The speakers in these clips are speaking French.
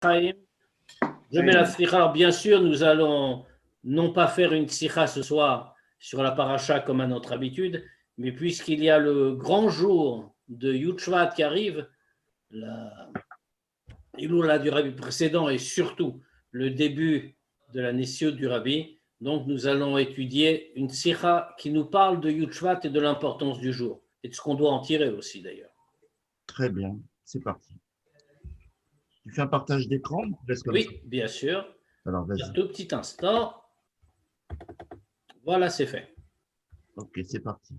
Chaim. Je mets la slicha. Alors bien sûr, nous allons non pas faire une slicha ce soir sur la paracha comme à notre habitude, mais puisqu'il y a le grand jour de Yud Shvat qui arrive, la Iloula du Rabbi précédent et surtout le début de la Nessiut du Rabbi, donc nous allons étudier une slicha qui nous parle de Yud Shvat et de l'importance du jour, et de ce qu'on doit en tirer aussi d'ailleurs. Très bien, c'est parti. Tu fais un partage d'écran? Oui, bien sûr. Alors, vas-y. Un tout petit instant. Voilà, c'est fait. Ok, c'est parti.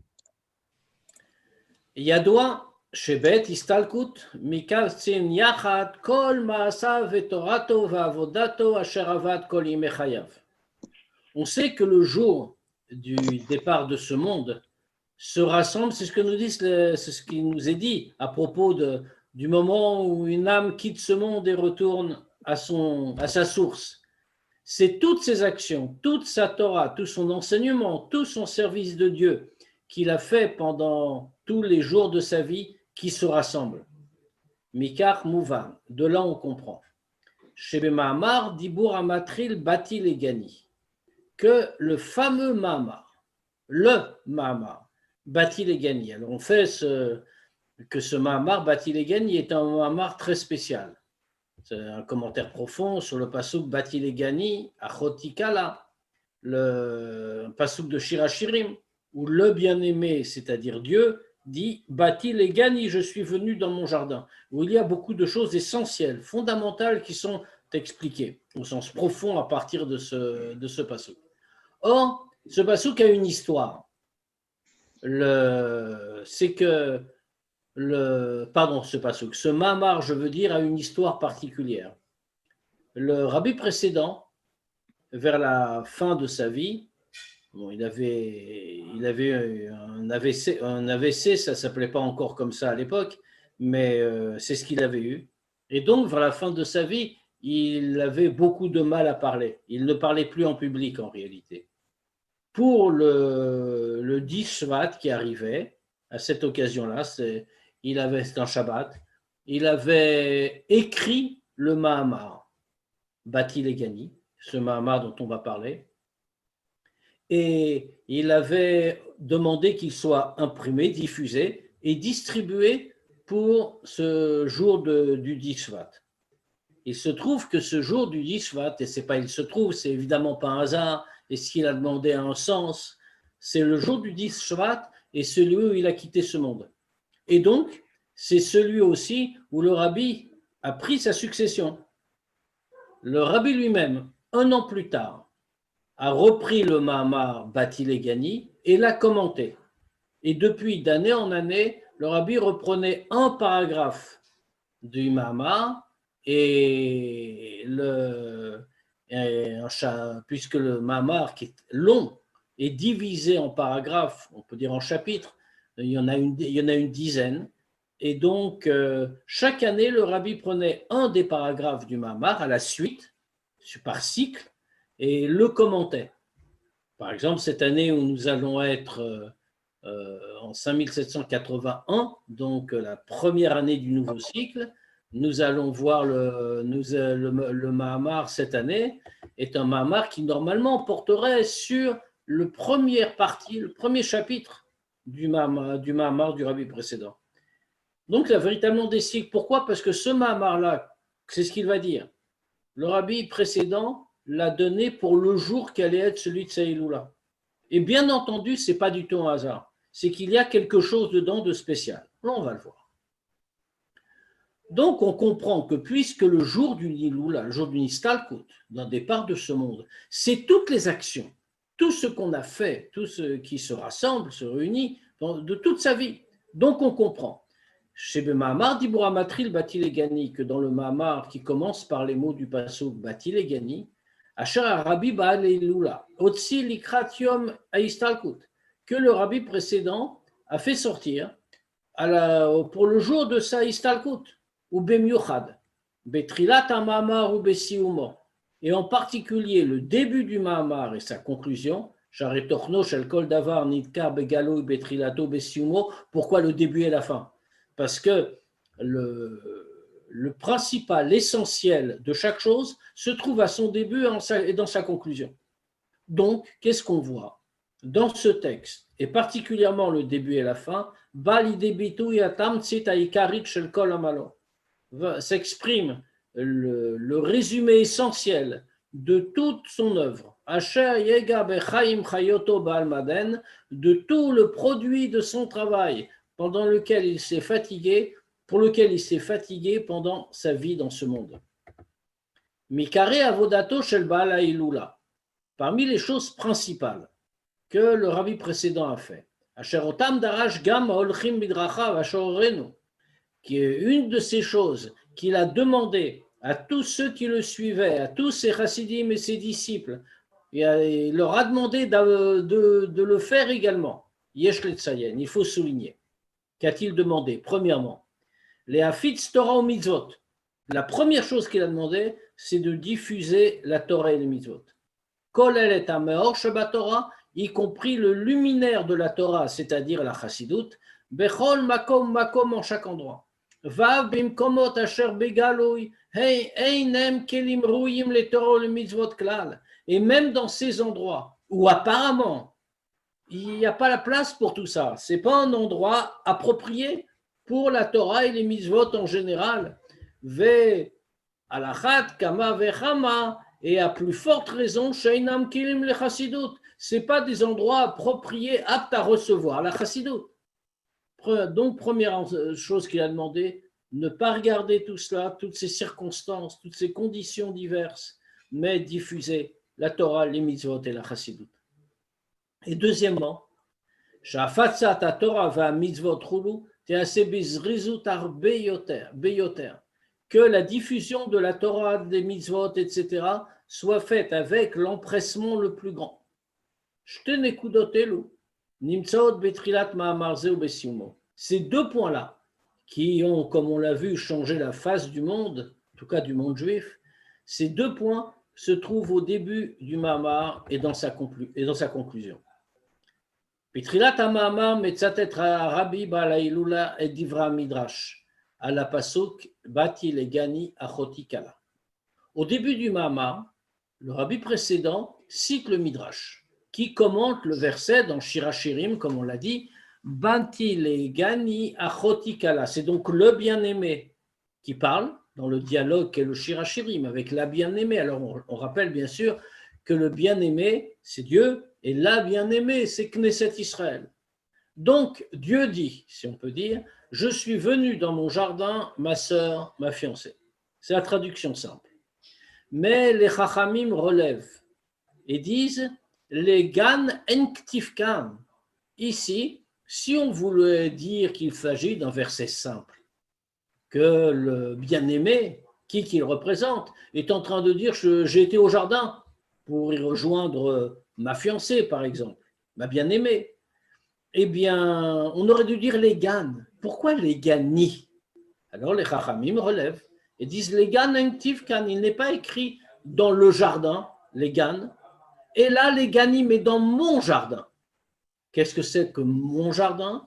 ידוע שבעת הסתלקות מקבצין יחד כל מעשיו ותורתו ועבודתו אשר עבד כל ימי חייו. On sait que le jour du départ de ce monde se rassemble, c'est ce que nous dit, c'est ce qui nous est dit à propos du moment où une âme quitte ce monde et retourne à sa source. C'est toutes ses actions, toute sa Torah, tout son enseignement, tout son service de Dieu qu'il a fait pendant tous les jours de sa vie qui se rassemblent. Mikar Mouvan, de là on comprend. Shebe Mahamar, Dibur Amatril, Batil et Gani, que le fameux Mahamar, Batil et Gani. Alors on fait que ce Mahamar, Batil et Gani, est un Mahamar très spécial. C'est un commentaire profond sur le passouk Batil et Gani, Achotikala, le passouk de Shirachirim, où le bien-aimé, c'est-à-dire Dieu, dit Batil et Gani, je suis venu dans mon jardin, où il y a beaucoup de choses essentielles, fondamentales qui sont expliquées au sens profond à partir de ce passouk. Or, ce passouk a une histoire. C'est que ce passouk, ce Mahamar, je veux dire, a une histoire particulière. Le rabbi précédent, vers la fin de sa vie, bon, il avait un AVC, ça ne s'appelait pas encore comme ça à l'époque, mais c'est ce qu'il avait eu. Et donc, vers la fin de sa vie, il avait beaucoup de mal à parler. Il ne parlait plus en public en réalité. Pour le 10 Shvat qui arrivait, à cette occasion-là, c'était un Shabbat, il avait écrit le Mahamar, Batil et Gani, ce Mahamar dont on va parler, et il avait demandé qu'il soit imprimé, diffusé et distribué pour ce jour du 10 Shvat. Il se trouve que ce jour du 10 Shvat, et c'est pas il se trouve, c'est évidemment pas un hasard, et ce qu'il a demandé a un sens, c'est le jour du 10 Shvat et celui où il a quitté ce monde. Et donc, c'est celui aussi où le rabbi a pris sa succession. Le rabbi lui-même, un an plus tard, a repris le Mahamar Batil et Gani et l'a commenté. Et depuis, d'année en année, le rabbi reprenait un paragraphe du Mahamar puisque le Mahamar, qui est long, est divisé en paragraphes, on peut dire en chapitres, il y en a une dizaine. Et donc, chaque année, le rabbi prenait un des paragraphes du Mahamar à la suite, par cycle, et le commentait. Par exemple, cette année où nous allons être en 5781, donc la première année du nouveau cycle, nous allons voir le Mahamar cette année, est un Mahamar qui normalement porterait sur le premier chapitre du Mahamar du Rabbi précédent. Donc, il y a véritablement des cycles. Pourquoi? Parce que ce Mahamar-là, c'est ce qu'il va dire. Le Rabbi précédent l'a donné pour le jour qui allait être celui de Saïloula. Et bien entendu, ce n'est pas du tout un hasard. C'est qu'il y a quelque chose dedans de spécial. Là, on va le voir. Donc, on comprend que puisque le jour du Niloula, le jour du Nistalkut, d'un départ de ce monde, c'est toutes les actions, tout ce qu'on a fait, tout ce qui se rassemble, se réunit de toute sa vie. Donc, on comprend. Chez Mahamar, Dibur Amatril, Batil et Gani, que dans le Mahamar qui commence par les mots du passouk Batil et Gani, Asher Rabbi Baal Eilula, Otsi Likrat Yom Aistalkut, que le rabbi précédent a fait sortir pour le jour de sa Istalkut, ou Bemyuchad, Betrilat HaMahamar ou Besiumo, et en particulier le début du Mahamar et sa conclusion, Sharetochno Shel Kol Davar Nidkar Begalo Betrilato Besiumo, pourquoi le début et la fin? Parce que le principal, l'essentiel de chaque chose se trouve à son début et dans sa conclusion. Donc, qu'est-ce qu'on voit dans ce texte, et particulièrement le début et la fin, s'exprime le résumé essentiel de toute son œuvre, de tout le produit de son travail pendant lequel il s'est fatigué, pour lequel il s'est fatigué pendant sa vie dans ce monde. Mikare avodato shel Baal Hailula. Parmi les choses principales que le rabbi précédent a fait, qui est une de ces choses qu'il a demandé à tous ceux qui le suivaient, à tous ses chassidim et ses disciples, et il leur a demandé de le faire également. Yesh letzayen, il faut souligner. Qu'a-t-il demandé? Premièrement, les hafitz Torah ou mitzvot. La première chose qu'il a demandé, c'est de diffuser la Torah et les mitzvot. Kol el et hameor shebatorah, y compris le luminaire de la Torah, c'est-à-dire la chassidoute, bechol makom makom en chaque endroit. Vav bimkomot asher begaloui, hey einem kelim ruim le Torah le mitzvot klal. Et même dans ces endroits où apparemment il n'y a pas la place pour tout ça, c'est pas un endroit approprié pour la Torah et les mitzvot en général. Ve alachat kama vechama, et à plus forte raison, sheinam kilim le chassidut. Ce n'est pas des endroits appropriés, aptes à recevoir la chassidut. Donc, première chose qu'il a demandé, ne pas regarder tout cela, toutes ces circonstances, toutes ces conditions diverses, mais diffuser la Torah, les mitzvot et la chassidut. Et deuxièmement, shafatzat Torah va mitzvot chulu tease bizrizut arbe yoter, que la diffusion de la Torah, des mitzvot, etc., soit faite avec l'empressement le plus grand. Ces deux points-là, qui ont, comme on l'a vu, changé la face du monde, en tout cas du monde juif, ces deux points se trouvent au début du Mahamar et dans sa conclusion. Betrilat ha-Mahamar metzatet Rabbi Baal Hailula et Divra Midrash, à la pasuk Bati legani achoti kala. Au début du Mahamar, le rabbi précédent cite le Midrash, qui commente le verset dans Shirachirim, comme on l'a dit, Bati legani achoti kala. C'est donc le bien-aimé qui parle dans le dialogue qu'est le Shirachirim avec la bien-aimée. Alors on rappelle bien sûr que le bien-aimé, c'est Dieu, et la bien-aimée, c'est Knesset Israël. Donc Dieu dit, si on peut dire, je suis venu dans mon jardin, ma sœur, ma fiancée. C'est la traduction simple. Mais les Chachamim relèvent et disent les Gan Enktifkan. Ici, si on voulait dire qu'il s'agit d'un verset simple, que le bien-aimé, qui qu'il représente, est en train de dire j'ai été au jardin pour y rejoindre ma fiancée, par exemple, ma bien-aimée, eh bien, on aurait dû dire les Gan. Pourquoi les Gani? Alors les Chachamim relèvent et disent les Gan Enktifkan. Il n'est pas écrit dans le jardin, les Gan, et là les Gani, mais dans mon jardin. Qu'est-ce que c'est que mon jardin?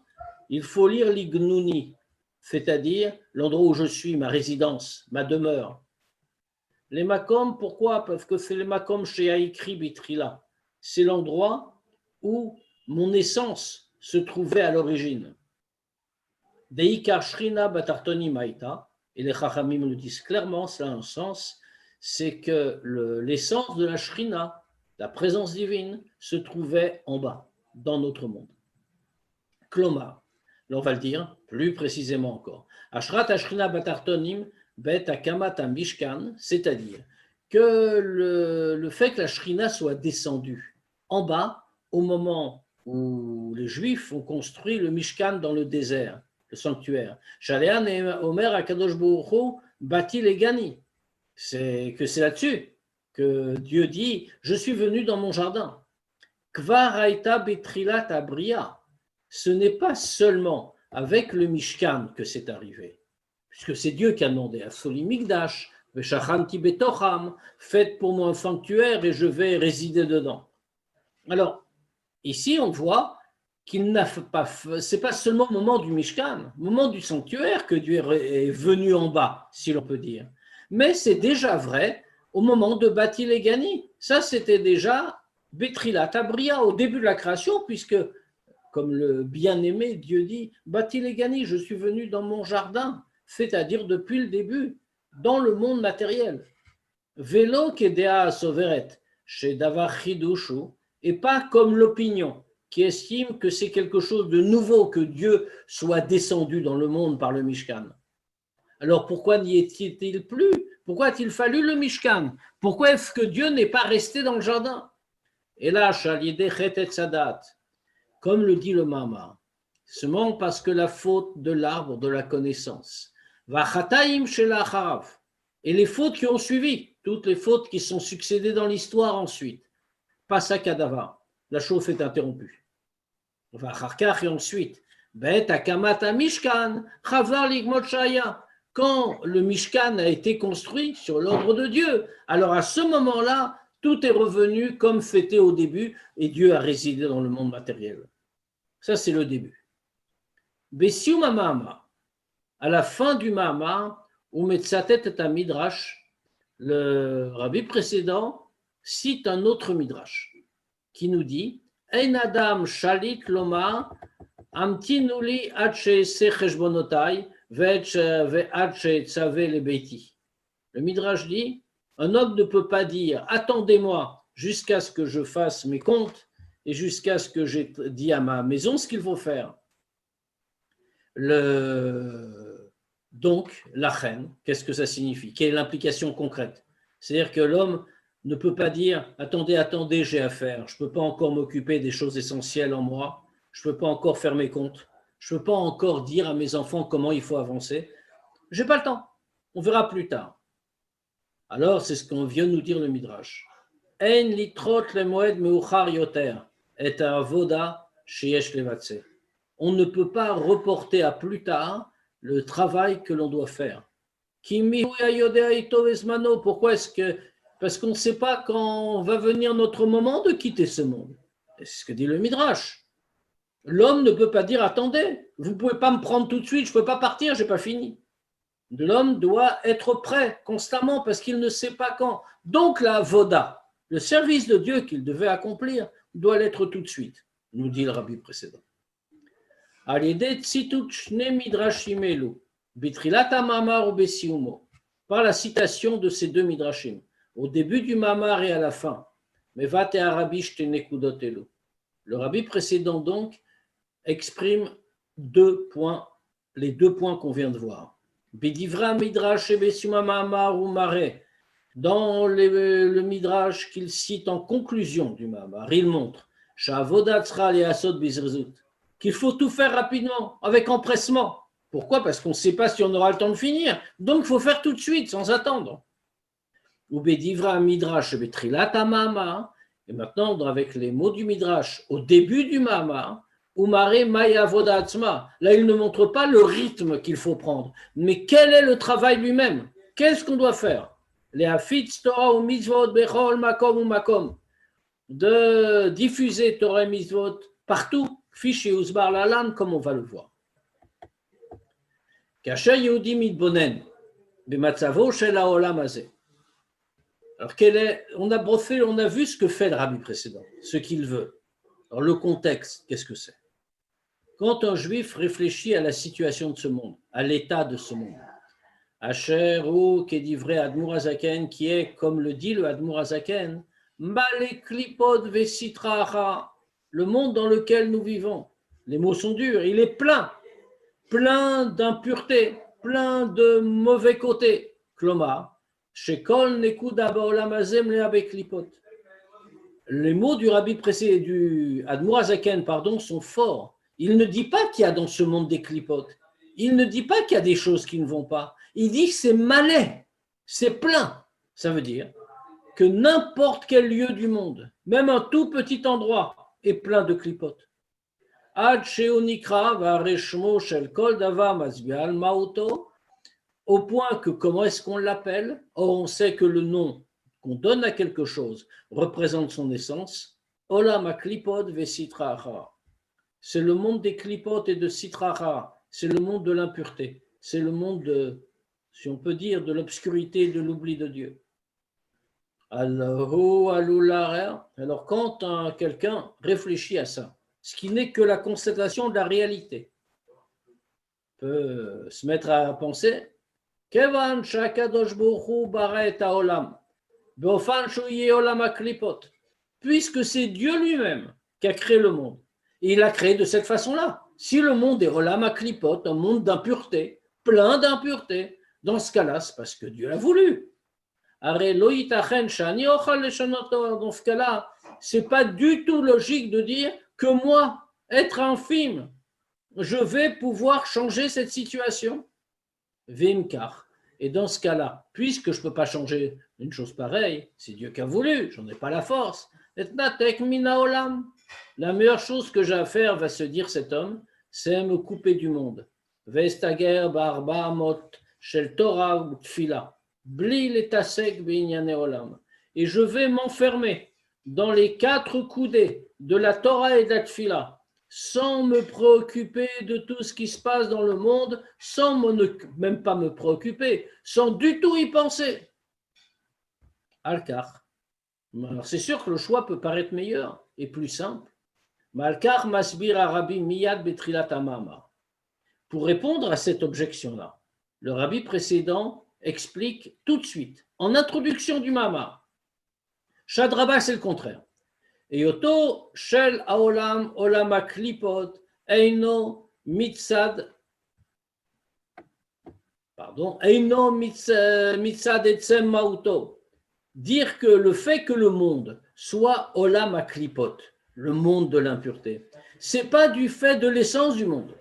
Il faut lire l'Ignuni, c'est-à-dire l'endroit où je suis, ma résidence, ma demeure. Les Makom, pourquoi? Parce que c'est les Makom chez Haïkri Bitrila. C'est l'endroit où mon essence se trouvait à l'origine. Deikar Shrina Batartoni Maïta, et les Chachamim le disent clairement, cela a un sens, c'est que l'essence de la Shrina, la présence divine, se trouvait en bas, dans notre monde. Klomar, là on va le dire plus précisément encore. Ashrat Ashrina Batartonim Bet Akamat Mishkan, c'est-à-dire que le fait que la Shrina soit descendue en bas au moment où les Juifs ont construit le Mishkan dans le désert, le sanctuaire. Shaléan et Omer Akadosh Baruch Hu Bati Legani. C'est là-dessus que Dieu dit je suis venu dans mon jardin. Kvar Haïta Betrilat Abria. Ce n'est pas seulement avec le Mishkan que c'est arrivé, puisque c'est Dieu qui a demandé à Soli Mikdash, Veshachanti Betocham, faites pour moi un sanctuaire et je vais résider dedans. Alors, ici on voit qu'il n'a pas, c'est pas seulement au moment du Mishkan, au moment du sanctuaire que Dieu est venu en bas, si l'on peut dire. Mais c'est déjà vrai au moment de Bati Legani. Ça, c'était déjà Betrilat Abria, au début de la création, puisque, comme le bien-aimé, Dieu dit, Bati Legani, je suis venu dans mon jardin, c'est-à-dire depuis le début, dans le monde matériel. Vélo Kedea Soveret, chez Davar Chidushu, et pas comme l'opinion, qui estime que c'est quelque chose de nouveau que Dieu soit descendu dans le monde par le Mishkan. Alors pourquoi n'y est-il plus? Pourquoi a-t-il fallu le Mishkan? Pourquoi est-ce que Dieu n'est pas resté dans le jardin? Et là, comme le dit le Mama, seulement parce que la faute de l'arbre de la connaissance, et les fautes qui ont suivi, toutes les fautes qui sont succédées dans l'histoire ensuite, passe à Kadava, la chauffe est interrompue. Et ensuite, quand le Mishkan a été construit sur l'ordre de Dieu, alors à ce moment-là, tout est revenu comme c'était au début et Dieu a résidé dans le monde matériel. Ça, c'est le début. Bessiou Mama, à la fin du Mama, où Metzatet et un Midrash, le rabbi précédent cite un autre Midrash qui nous dit Ein Adam Shalit Loma Amtinuli Ache Secheshbonotai Ve'ache Tzave le Beiti. Le Midrash dit un homme ne peut pas dire attendez-moi jusqu'à ce que je fasse mes comptes et jusqu'à ce que j'ai dit à ma maison ce qu'il faut faire. Donc, la reine, qu'est-ce que ça signifie? Quelle est l'implication concrète? C'est-à-dire que l'homme ne peut pas dire attendez, j'ai affaire, je ne peux pas encore m'occuper des choses essentielles en moi, je ne peux pas encore faire mes comptes, je ne peux pas encore dire à mes enfants comment il faut avancer. Je n'ai pas le temps, on verra plus tard. Alors, c'est ce qu'on vient de nous dire le Midrash. En litrot le moed meuchar yoter et avoda sheyesh levatse. On ne peut pas reporter à plus tard le travail que l'on doit faire. Pourquoi est-ce que... Parce qu'on ne sait pas quand va venir notre moment de quitter ce monde. C'est ce que dit le Midrash. L'homme ne peut pas dire attendez, vous ne pouvez pas me prendre tout de suite, je ne peux pas partir, je n'ai pas fini. L'homme doit être prêt constamment parce qu'il ne sait pas quand. Donc la voda, le service de Dieu qu'il devait accomplir, doit l'être tout de suite, nous dit le rabbi précédent. Par la citation de ces deux midrashim, au début du mamar et à la fin. Le rabbi précédent donc exprime les deux points qu'on vient de voir. Dans le midrash qu'il cite en conclusion du mamar, il montre qu'il faut tout faire rapidement, avec empressement. Pourquoi? Parce qu'on ne sait pas si on aura le temps de finir. Donc, il faut faire tout de suite, sans attendre. Et maintenant, avec les mots du Midrash, au début du Mama, là, il ne montre pas le rythme qu'il faut prendre, mais quel est le travail lui-même? Qu'est-ce qu'on doit faire? De diffuser Torah et Mitzvot partout, fiché Ousbar Lalan, comme on va le voir. Kasher Yehudi Mitbonen, Bematzavo Shel Haolam Hazeh. Alors, on a vu ce que fait le rabbi précédent, ce qu'il veut. Alors, le contexte, qu'est-ce que c'est? Quand un juif réfléchit à la situation de ce monde, à l'état de ce monde, Asher ou Kedivre Admour Hazaken, qui est, comme le dit le Admour Hazaken, Male Klipod Vesitraha, le monde dans lequel nous vivons. Les mots sont durs, il est plein d'impuretés, plein de mauvais côtés. Kloma. Les mots du rabbi précédent du Admour Hazaken, sont forts. Il ne dit pas qu'il y a dans ce monde des clipotes. Il ne dit pas qu'il y a des choses qui ne vont pas. Il dit que c'est malais, c'est plein. Ça veut dire que n'importe quel lieu du monde, même un tout petit endroit, est plein de clipotes. Ad sheonikra vareshmo shel kol davar mazbial mauto. Au point que, comment est-ce qu'on l'appelle? Or, on sait que le nom qu'on donne à quelque chose représente son essence. Olam aklipod vesitra achar. c'est le monde des clipotes et de Sitrara, c'est le monde de l'impureté, c'est le monde de, si on peut dire, de l'obscurité et de l'oubli de Dieu. Alors quand quelqu'un réfléchit à ça, ce qui n'est que la constatation de la réalité, peut se mettre à penser, puisque c'est Dieu lui-même qui a créé le monde. Et il l'a créé de cette façon-là. Si le monde est Olam HaKlipot, un monde d'impureté, plein d'impureté, dans ce cas-là, c'est parce que Dieu l'a voulu. Dans ce cas-là, c'est pas du tout logique de dire que moi, être infime, je vais pouvoir changer cette situation. Vimkar. Et dans ce cas-là, puisque je ne peux pas changer une chose pareille, c'est Dieu qui a voulu, j'en ai pas la force. La meilleure chose que j'ai à faire, va se dire cet homme, c'est me couper du monde. Vestager barba mot shel Torah ou tfila. Bli letasek b'inyane olam. Et je vais m'enfermer dans les 4 coudées de la Torah et de la tfila, sans me préoccuper de tout ce qui se passe dans le monde, sans même pas me préoccuper, sans du tout y penser. Alkar. Alors c'est sûr que le choix peut paraître meilleur et plus simple. Malkar masbir arabi miyad betrilat amama. Pour répondre à cette objection-là, le rabbi précédent explique tout de suite, en introduction du Mamar. Shadraba, c'est le contraire. Eyoto shel haolam olam haklipot eino mitzad eino mitzad etzem mauto. Dire que le fait que le monde soit olam haklipot, le monde de l'impureté, c'est pas du fait de l'essence du monde.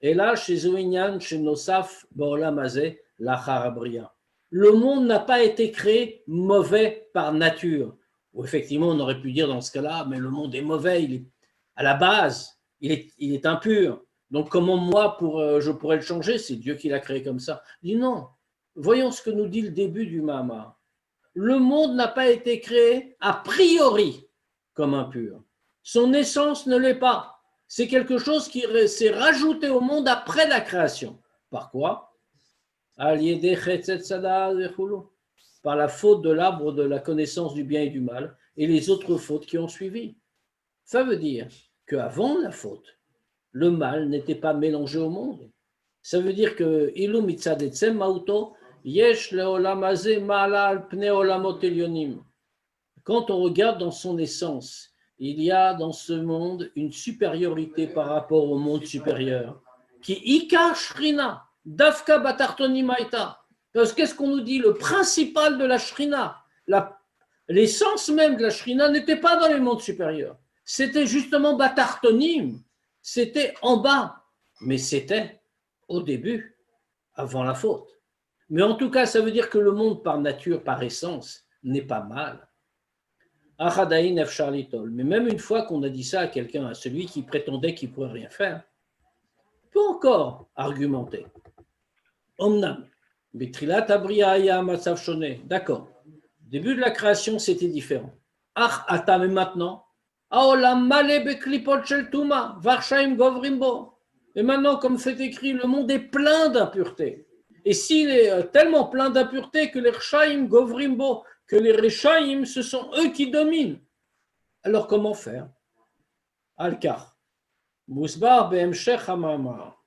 Et là, chez Zoinyan, chez Nosaf, Baolam Hazeh, Lachar Abria. Le monde n'a pas été créé mauvais par nature. Ou effectivement, on aurait pu dire dans ce cas-là, mais le monde est mauvais, il est, à la base, il est impur. Donc comment moi, je pourrais le changer? C'est Dieu qui l'a créé comme ça. Il dit non. Voyons ce que nous dit le début du Mahama. Le monde n'a pas été créé a priori comme impur. Son essence ne l'est pas. C'est quelque chose qui s'est rajouté au monde après la création. Par quoi? Par la faute de l'arbre de la connaissance du bien et du mal et les autres fautes qui ont suivi. Ça veut dire qu'avant la faute, le mal n'était pas mélangé au monde. Ça veut dire que quand on regarde dans son essence, il y a dans ce monde une supériorité par rapport au monde supérieur. Qui Ika Shrina, Dafka Batartoni Maïta. Parce qu'est-ce qu'on nous dit? Le principal de la Shrina, l'essence même de la Shrina n'était pas dans les mondes supérieurs. C'était justement Batartonim, c'était en bas, mais c'était au début, avant la faute. Mais en tout cas, ça veut dire que le monde par nature, par essence, n'est pas mal. Mais même une fois qu'on a dit ça à quelqu'un, à celui qui prétendait qu'il ne pourrait rien faire, peut encore argumenter. Omnam, d'accord. Début de la création, c'était différent. Mais maintenant, et maintenant, comme c'est écrit, le monde est plein d'impuretés. Et s'il est tellement plein d'impuretés que les Rechaim Govrimbo, que les Rechaim, ce sont eux qui dominent. Alors comment faire? Al-Kar. Mousbar Be'emshech HaMamar.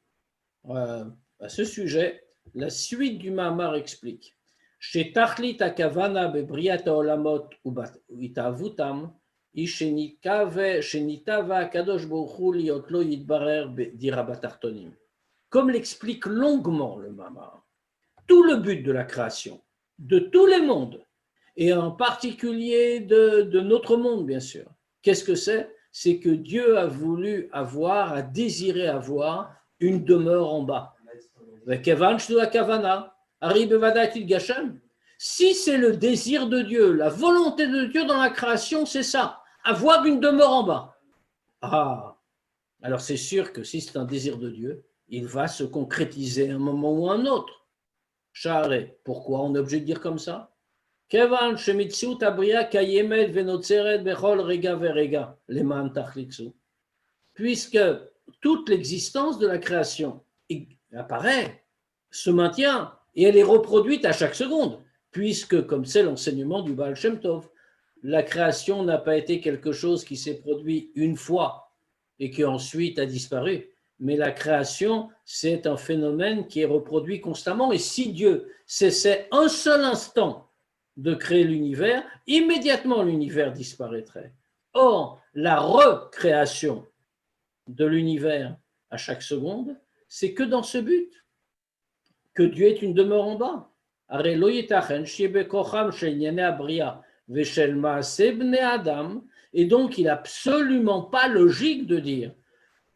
À ce sujet, la suite du Mamar explique. Chez Tachlit HaKavana Be'briat HaOlamot U'itavutam, comme l'explique longuement le Mamar, tout le but de la création, de tous les mondes, et en particulier de notre monde, bien sûr, qu'est-ce que c'est? C'est que Dieu a voulu avoir, a désiré avoir une demeure en bas. Si c'est le désir de Dieu, la volonté de Dieu dans la création, c'est ça. Avoir une demeure en bas. Alors c'est sûr que si c'est un désir de Dieu, il va se concrétiser à un moment ou à un autre. Charé, pourquoi on est obligé de dire comme ça? puisque toute l'existence de la création apparaît, se maintient, et elle est reproduite à chaque seconde, puisque, comme c'est l'enseignement du Baal Shem Tov, la création n'a pas été quelque chose qui s'est produit une fois et qui ensuite a disparu, mais la création, c'est un phénomène qui est reproduit constamment, et si Dieu cessait un seul instant de créer l'univers, immédiatement l'univers disparaîtrait. Or, la recréation de l'univers à chaque seconde, c'est que dans ce but, que Dieu est une demeure en bas. Et donc, il n'est absolument pas logique de dire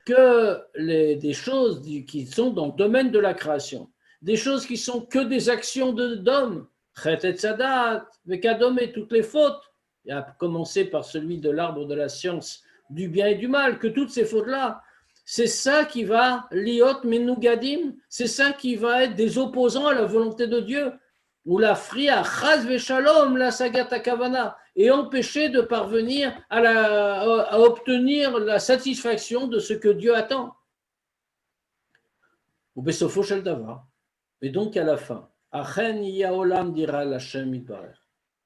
que des choses qui sont dans le domaine de la création, des choses qui sont que des actions d'hommes, Chet et Tzadat, Vekadom et toutes les fautes, à commencer par celui de l'arbre de la science du bien et du mal, que toutes ces fautes-là, c'est ça qui va liot menugadim, c'est ça qui va être des opposants à la volonté de Dieu, ou la fria chaz veshalom la sagata kavana, et empêcher de parvenir à obtenir la satisfaction de ce que Dieu attend. Ou besofo shel davar. Et donc à la fin, achen yaolam dira l'Hashem itbarech.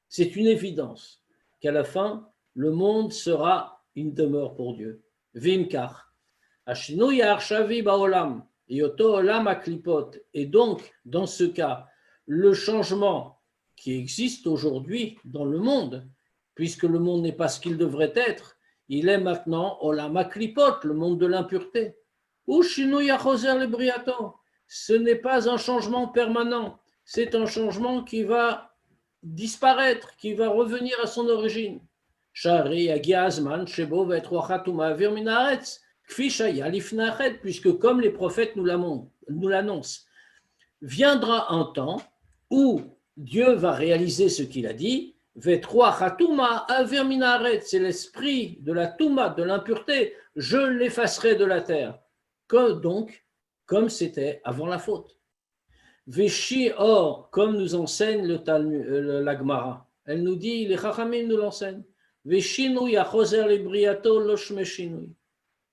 C'est une évidence qu'à la fin, le monde sera une demeure pour Dieu. Vimkar. Ashinui arshavi baolam. Yoto olam aklipot. Et donc, dans ce cas, le changement qui existe aujourd'hui dans le monde, puisque le monde n'est pas ce qu'il devrait être, il est maintenant olam aklipot, le monde de l'impureté. Ou shinui achoser le briato. Ce n'est pas un changement permanent, c'est un changement qui va disparaître, qui va revenir à son origine. Shari agiazman shebo vetroachatuma virminaretz. Puisque comme les prophètes nous l'annoncent, viendra un temps où Dieu va réaliser ce qu'il a dit, c'est l'esprit de la touma, de l'impureté, je l'effacerai de la terre. Comme c'était avant la faute. Veshi or, comme nous enseigne la Gemara, elle nous dit, les Chachamim nous l'enseignent, Veshinu yachoser libriato loshmeshinui.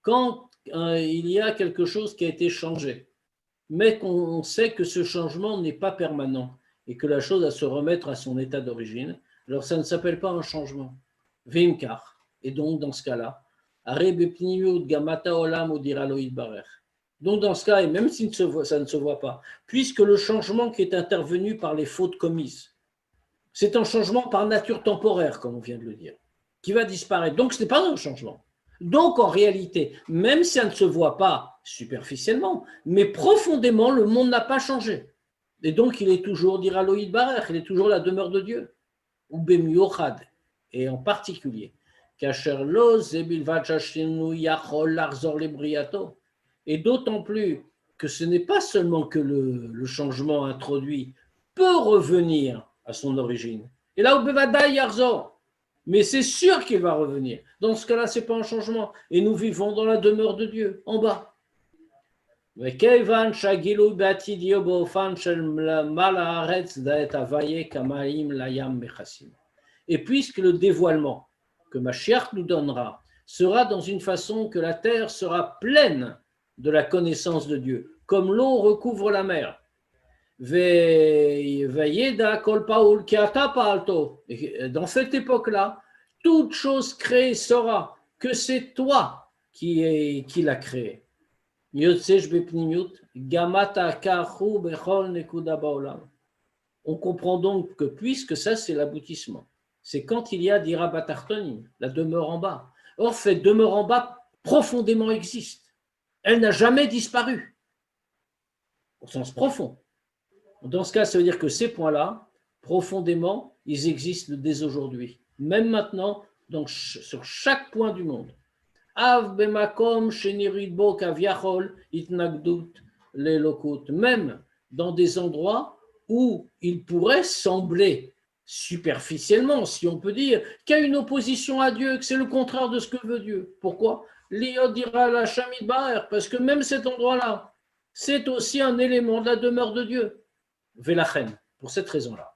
Quand il y a quelque chose qui a été changé, mais qu'on sait que ce changement n'est pas permanent et que la chose va se remettre à son état d'origine, alors ça ne s'appelle pas un changement. Vimkar. Et donc, dans ce cas-là, donc, dans ce cas, et même si ça ne se voit pas, puisque le changement qui est intervenu par les fautes commises, c'est un changement par nature temporaire, comme on vient de le dire, qui va disparaître. Donc, ce n'est pas un changement. Donc, en réalité, même si ça ne se voit pas superficiellement, mais profondément, le monde n'a pas changé. Et donc, il est toujours, dira Loïd Barer, il est toujours la demeure de Dieu. Ou Bemiochad, et en particulier, et d'autant plus que ce n'est pas seulement que le changement introduit peut revenir à son origine. Et là, mais c'est sûr qu'il va revenir. Dans ce cas-là, ce n'est pas un changement. Et nous vivons dans la demeure de Dieu, en bas. Et puisque le dévoilement que Mashiach nous donnera sera dans une façon que la terre sera pleine de la connaissance de Dieu, comme l'eau recouvre la mer. Dans cette époque-là, toute chose créée saura que c'est toi qui l'as créé. On comprend donc que puisque ça c'est l'aboutissement, c'est quand il y a d'Ira Batartonim, la demeure en bas. Or, cette demeure en bas profondément existe. Elle n'a jamais disparu, au sens profond. Dans ce cas, ça veut dire que ces points-là, profondément, ils existent dès aujourd'hui. Même maintenant, donc, sur chaque point du monde. Même dans des endroits où il pourrait sembler superficiellement, si on peut dire, qu'il y a une opposition à Dieu, que c'est le contraire de ce que veut Dieu. Pourquoi ? Parce que même cet endroit-là, c'est aussi un élément de la demeure de Dieu. Velachen, pour cette raison-là.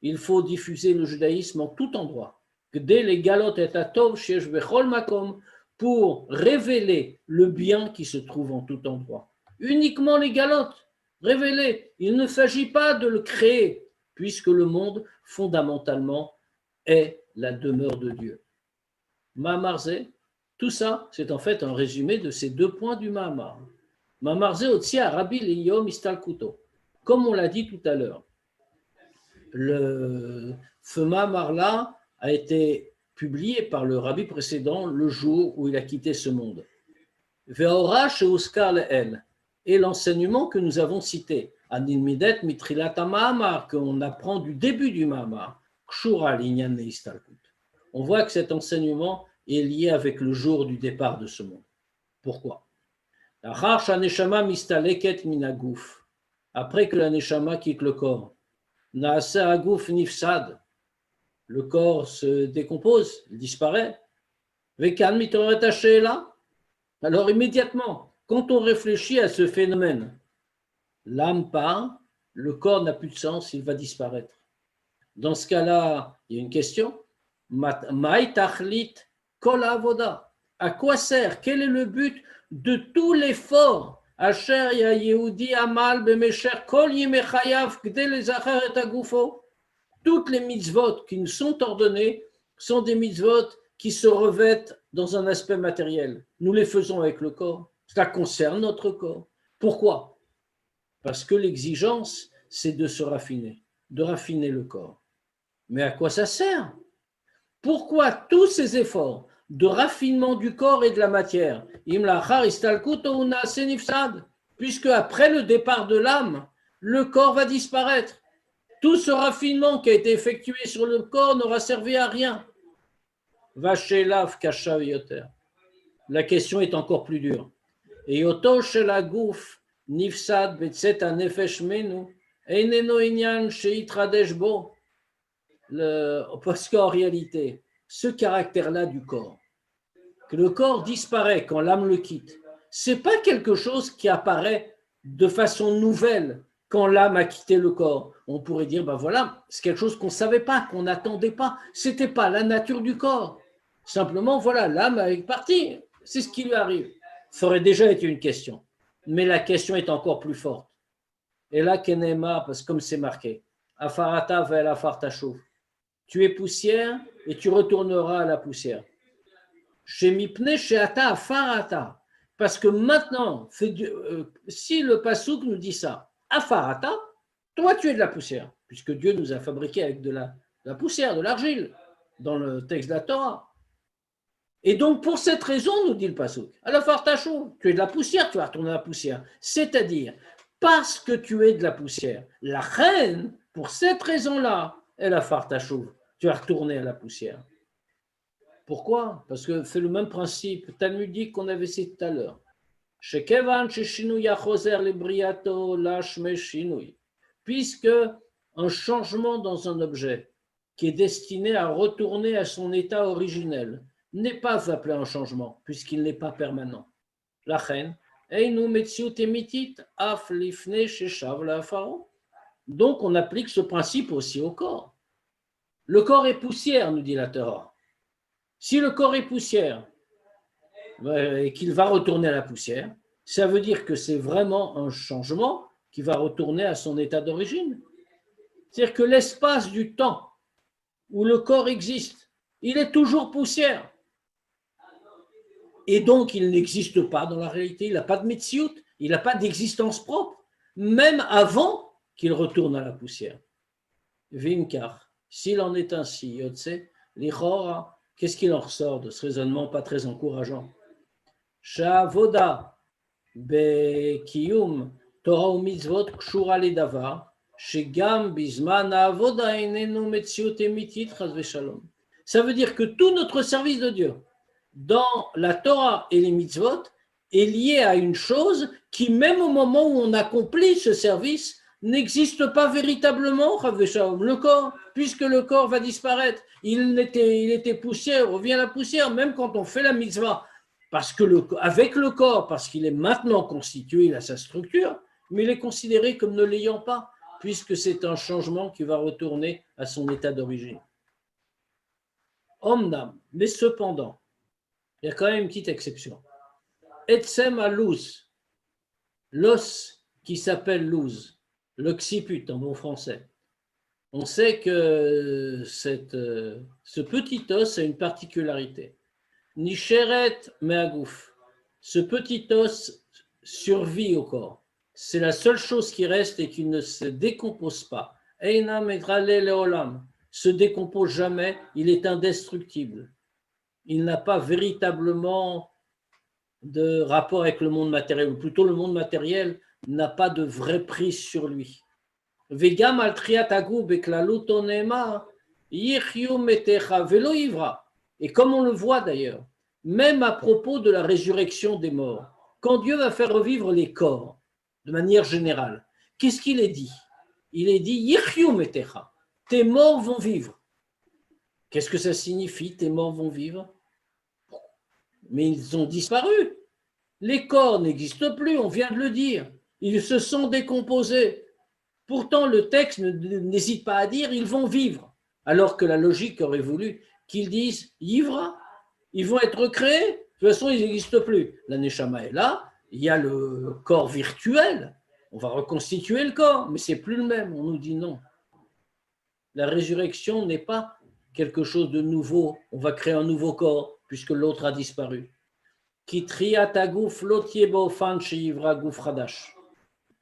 Il faut diffuser le judaïsme en tout endroit. pour révéler le bien qui se trouve en tout endroit. Uniquement les galotes, révéler. Il ne s'agit pas de le créer, puisque le monde, fondamentalement, est la demeure de Dieu. Mahamar-Zé, tout ça, c'est en fait un résumé de ces 2 points du Mahamar. Mahamar-Zé otsi à Rabbi Liyom Istalkuto. Comme on l'a dit tout à l'heure, ce Mahamar-là a été publié par le rabbi précédent le jour où il a quitté ce monde. Ve'ora she'uskar le'el, et l'enseignement que nous avons cité, Anilmidet mitrilat ha'ma'amar, qu'on apprend du début du Mahamar, kshura l'inyan ne'istalkut. On voit que cet enseignement est lié avec le jour du départ de ce monde. Pourquoi? Achar she'haneshama mistaleket min haguf, après que la neshama quitte le corps, na'asa haguf nifsad, le corps se décompose, il disparaît. Vekan mitoret ha'she'ela. Alors immédiatement, quand on réfléchit à ce phénomène, l'âme part, le corps n'a plus de sens, il va disparaître. Dans ce cas-là, il y a une question. Maï tachlit kol avoda. À quoi sert? Quel est le but de tout l'effort? Asher ya Yehudi amal b'mesher kol yimechayav k'dei lezacher et agufo. Toutes les mitzvot qui nous sont ordonnées sont des mitzvot qui se revêtent dans un aspect matériel. Nous les faisons avec le corps. Cela concerne notre corps. Pourquoi? Parce que l'exigence, c'est de se raffiner, de raffiner le corps. Mais à quoi ça sert? Pourquoi tous ces efforts de raffinement du corps et de la matière? Puisque après le départ de l'âme, le corps va disparaître. Tout ce raffinement qui a été effectué sur le corps n'aura servi à rien. Vachelav kashav yoter. La question est encore plus dure. Et yoto shelagouf nifsad betzet anefesh menu eineno inyan sheitradesh bo. Parce qu'en réalité, ce caractère-là du corps, que le corps disparaît quand l'âme le quitte, c'est pas quelque chose qui apparaît de façon nouvelle quand l'âme a quitté le corps. On pourrait dire, ben voilà, c'est quelque chose qu'on ne savait pas, qu'on n'attendait pas. Ce n'était pas la nature du corps. Simplement, voilà, l'âme est partie. C'est ce qui lui arrive. Ça aurait déjà été une question. Mais la question est encore plus forte. Et là, Kenema, parce que comme c'est marqué, Afarata ve'el afar tashuv. Tu es poussière et tu retourneras à la poussière. Chez Mipne, chez Ata, Afarata. Parce que maintenant, si le Passouk nous dit ça, Afarata, toi tu es de la poussière, puisque Dieu nous a fabriqués avec de la poussière, de l'argile, dans le texte de la Torah. Et donc pour cette raison, nous dit le Passouk, Alafar Tachou, tu es de la poussière, tu vas retourner à la poussière. C'est-à-dire, parce que tu es de la poussière, la reine, pour cette raison-là, elle a Fartachou, tu vas retourner à la poussière. Pourquoi? Parce que c'est le même principe talmudique qu'on avait cité tout à l'heure. Puisque un changement dans un objet qui est destiné à retourner à son état originel n'est pas appelé un changement, puisqu'il n'est pas permanent. La reine, donc on applique ce principe aussi au corps. Le corps est poussière, nous dit la Torah. Si le corps est poussière et qu'il va retourner à la poussière, ça veut dire que c'est vraiment un changement qui va retourner à son état d'origine. C'est-à-dire que l'espace du temps où le corps existe, il est toujours poussière. Et donc, il n'existe pas dans la réalité, il n'a pas de metsiout, il n'a pas d'existence propre, même avant qu'il retourne à la poussière. Vimkar, s'il en est ainsi, Yotse, l'Ichora, qu'est-ce qu'il en ressort de ce raisonnement pas très encourageant? Sha'avoda bekiyum Torah ou mitzvot kshura ledavar, shegam bizman ha'avoda enenu metziut emitit chas v'shalom. Ça veut dire que tout notre service de Dieu, dans la Torah et les mitzvot, est lié à une chose qui, même au moment où on accomplit ce service, n'existe pas véritablement, le corps, puisque le corps va disparaître. Il était poussière, revient à la poussière, même quand on fait la mitzvah, parce que avec le corps, parce qu'il est maintenant constitué, il a sa structure, mais il est considéré comme ne l'ayant pas, puisque c'est un changement qui va retourner à son état d'origine. Omnam, mais cependant, il y a quand même une petite exception. Etsem à l'ous, l'os qui s'appelle l'ous, l'occiput en bon français. On sait que ce petit os a une particularité. Nisheret meagouf. Ce petit os survit au corps. C'est la seule chose qui reste et qui ne se décompose pas. Eina megrale leolam. Se décompose jamais, il est indestructible. Il n'a pas véritablement de rapport avec le monde matériel, ou plutôt le monde matériel n'a pas de vraie prise sur lui. Vegam al triat agou beklaluto neema yichyu metecha velo ivra. Et comme on le voit d'ailleurs, même à propos de la résurrection des morts, quand Dieu va faire revivre les corps, de manière générale, qu'est-ce qu'il est dit? Il est dit yichyu metecha. Tes morts vont vivre. Qu'est-ce que ça signifie, tes morts vont vivre? Mais ils ont disparu. Les corps n'existent plus, on vient de le dire. Ils se sont décomposés. Pourtant, le texte n'hésite pas à dire ils vont vivre, alors que la logique aurait voulu qu'ils disent Yivra, ils vont être recréés. De toute façon, ils n'existent plus. La Neshama est là, il y a le corps virtuel, on va reconstituer le corps, mais c'est plus le même. On nous dit non. La résurrection n'est pas quelque chose de nouveau, on va créer un nouveau corps, puisque l'autre a disparu.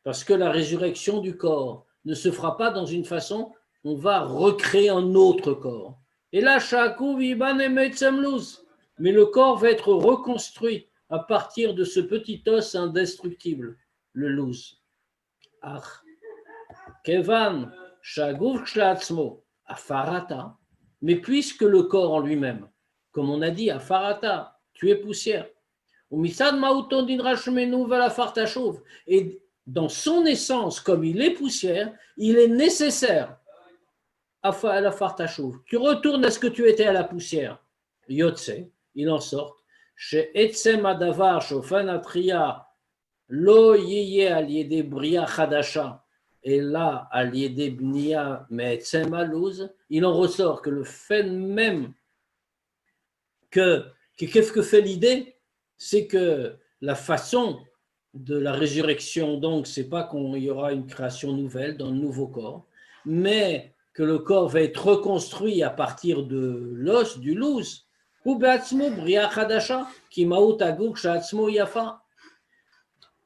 Parce que la résurrection du corps ne se fera pas dans une façon, on va recréer un autre corps. Et là, mais le corps va être reconstruit à partir de ce petit os indestructible, le louz. Kevan, afarata, mais puisque le corps en lui-même, comme on a dit, afarata, tu es poussière. Et dans son essence, comme il est poussière, il est nécessaire à la fartachouv. Tu retournes à ce que tu étais à la poussière. Yotse, il en sort. Chez Etsem Adavar, Shofanatria, Lo Yeye Aliede Bria Chadasha, et là, Aliede Bnia Meetsem Alouz, il en ressort que le fait même qu'est-ce que fait l'idée? C'est que la façon de la résurrection, donc, c'est pas qu'il y aura une création nouvelle dans le nouveau corps, mais que le corps va être reconstruit à partir de l'os, du louz, ou be'atzmo bria chadasha, ki maout aguk sha'atzmo yafa.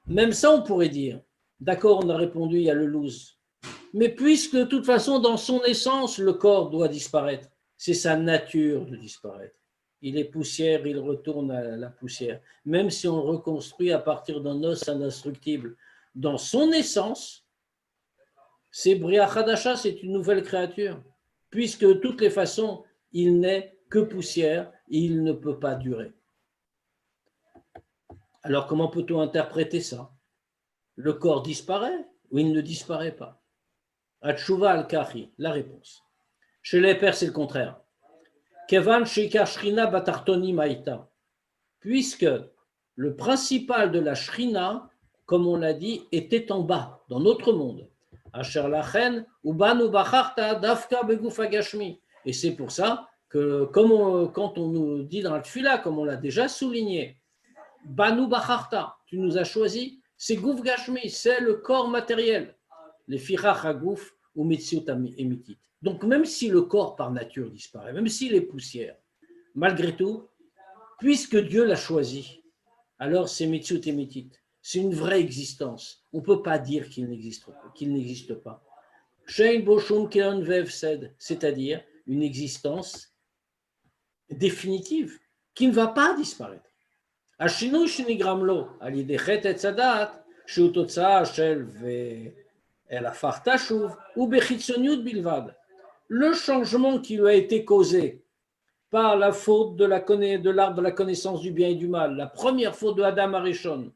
Même ça, on pourrait dire, d'accord, on a répondu, il y a le louz, mais puisque de toute façon, dans son essence, le corps doit disparaître, c'est sa nature de disparaître. Il est poussière, il retourne à la poussière. Même si on reconstruit à partir d'un os indestructible, dans son essence, c'est Bria Chadasha, c'est une nouvelle créature. Puisque de toutes les façons, il n'est que poussière et il ne peut pas durer. Alors comment peut-on interpréter ça? Le corps disparaît ou il ne disparaît pas? Atshuva al-Kachi, la réponse. Chez les Pères, c'est le contraire. Kevan Shikar Shrina Batartoni Maïta. Puisque le principal de la Shrina, comme on l'a dit, était en bas, dans notre monde. Asher Lachen, Ubanu Bacharta, Dafka Begufagashmi. Et c'est pour ça que, quand on nous dit dans la Tfila, comme on l'a déjà souligné, Banu Bacharta, tu nous as choisi, c'est Guf Gashmi, c'est le corps matériel. Les Firach Hagouf ou Mitziut Emitit. Donc, même si le corps par nature disparaît, même s'il est poussière, malgré tout, puisque Dieu l'a choisi, alors c'est Mitziut Emitit. C'est une vraie existence. On ne peut pas dire qu'il n'existe pas. Shein Boshum Keon Vevsed, c'est-à-dire une existence définitive qui ne va pas disparaître. Ashinu Shinigramlo, Alidechet et Sadat, Shutotsa Shel Ve El Afartashuv, ou Bechitzoniut Bilvad. Le changement qui lui a été causé par la faute de l'arbre de la connaissance du bien et du mal, la première faute de Adam Arishon,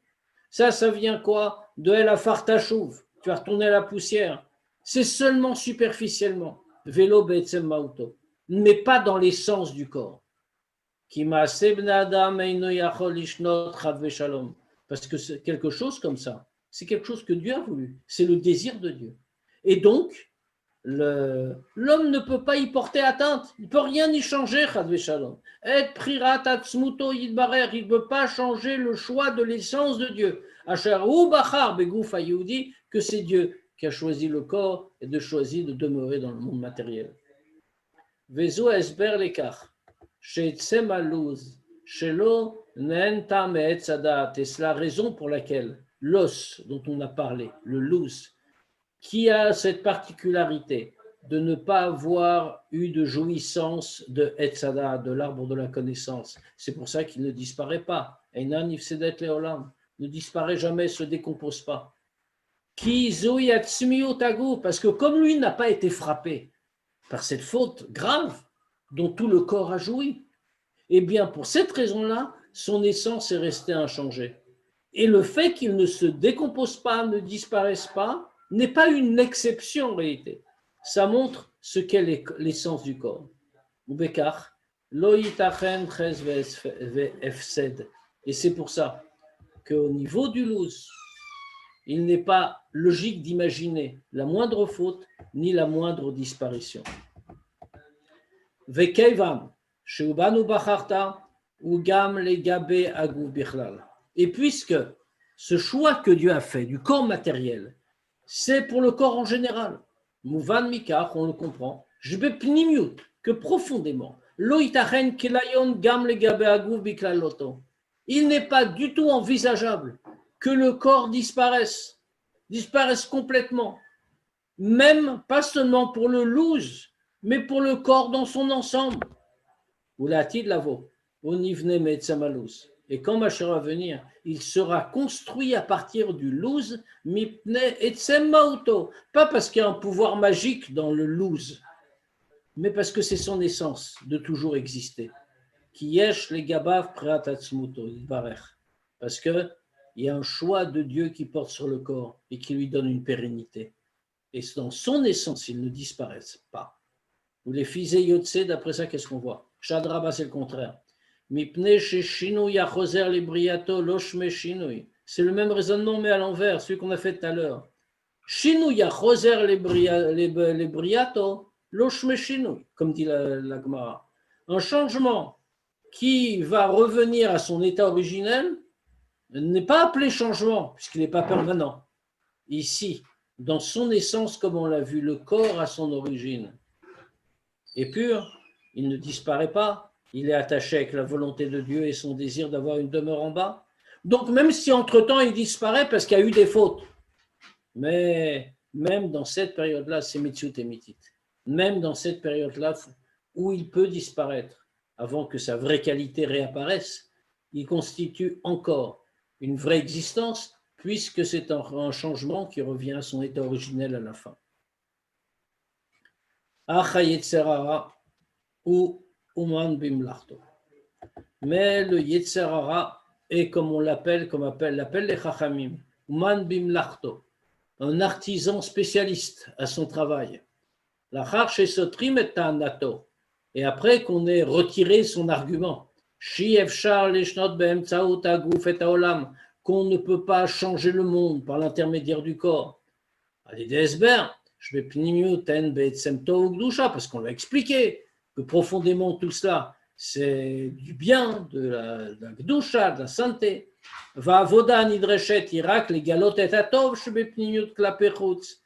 ça vient quoi? De El Afartashuv, tu vas retourner à la poussière. C'est seulement superficiellement, Velo Be'etzem Mauto, mais pas dans l'essence du corps. Parce que c'est quelque chose comme ça, c'est quelque chose que Dieu a voulu, c'est le désir de Dieu. Et donc, l'homme ne peut pas y porter atteinte, il ne peut rien y changer, Chad Veshalom. Et Prirat Atzmuto Yidbarer, il ne peut pas changer le choix de l'essence de Dieu. Asher ou Bachar Begouf Ayoudi, que c'est Dieu qui a choisi le corps et de choisir de demeurer dans le monde matériel. Vezo Esber Lekar, Shetzem Alouz, Shelo Nenta Meetzadat, et c'est la raison pour laquelle l'os dont on a parlé, le louz, qui a cette particularité de ne pas avoir eu de jouissance de Etzada, de l'arbre de la connaissance. C'est pour ça qu'il ne disparaît pas. Einan Ifsedet Leolam ne disparaît jamais, se décompose pas. Ki Zoui Atzmiut Agou, parce que comme lui n'a pas été frappé par cette faute grave dont tout le corps a joui, eh bien pour cette raison-là, son essence est restée inchangée. Et le fait qu'il ne se décompose pas, ne disparaisse pas, n'est pas une exception en réalité. Ça montre ce qu'est l'essence du corps. Et c'est pour ça qu'au niveau du louz, il n'est pas logique d'imaginer la moindre faute ni la moindre disparition. Et puisque ce choix que Dieu a fait du corps matériel, c'est pour le corps en général. Mouvan Mikar, on le comprend. Je vais pnimiut, que profondément. Il n'est pas du tout envisageable que le corps disparaisse complètement. Même, pas seulement pour le louz, mais pour le corps dans son ensemble. Ou l'a-t-il lavo, au nivne metzamalouz. Et quand Mashiach va venir, il sera construit à partir du louz, mipne etzem mauto. Pas parce qu'il y a un pouvoir magique dans le louz, mais parce que c'est son essence de toujours exister. Ki yesh le gabav preat atzmuto, parce qu'il y a un choix de Dieu qui porte sur le corps et qui lui donne une pérennité. Et dans son essence, il ne disparaît pas. Ou les fils yotse, d'après ça, qu'est-ce qu'on voit? Shadraba, c'est le contraire. C'est le même raisonnement, mais à l'envers, celui qu'on a fait tout à l'heure. Comme dit la Gemara. Un changement qui va revenir à son état originel n'est pas appelé changement, puisqu'il n'est pas permanent. Ici, dans son essence, comme on l'a vu, le corps à son origine est pur, il ne disparaît pas. Il est attaché avec la volonté de Dieu et son désir d'avoir une demeure en bas. Donc, même si entre-temps il disparaît parce qu'il y a eu des fautes, mais même dans cette période-là, c'est Mitzut et Mitit. Même dans cette période-là où il peut disparaître avant que sa vraie qualité réapparaisse, il constitue encore une vraie existence puisque c'est un changement qui revient à son état originel à la fin. Achayetzerara ou Uman bimlachto. Mais le Yetzer Hara est comme on l'appelle, l'appellent les Chachamim, Uman bimlachto, un artisan spécialiste à son travail. La charche sotrim et ta'anato. Et après qu'on ait retiré son argument, Shi efshar leshnot be'emtsaut haguf et haolam, qu'on ne peut pas changer le monde par l'intermédiaire du corps. Allez d'Esber, je vais pnimiut en be'etzem tov gdusha, parce qu'on l'a expliqué. Que profondément tout cela, c'est du bien, de la gdusha, de la santé. Va avoda nidreshet irak les galot et atov shebepnimiut klapechutz.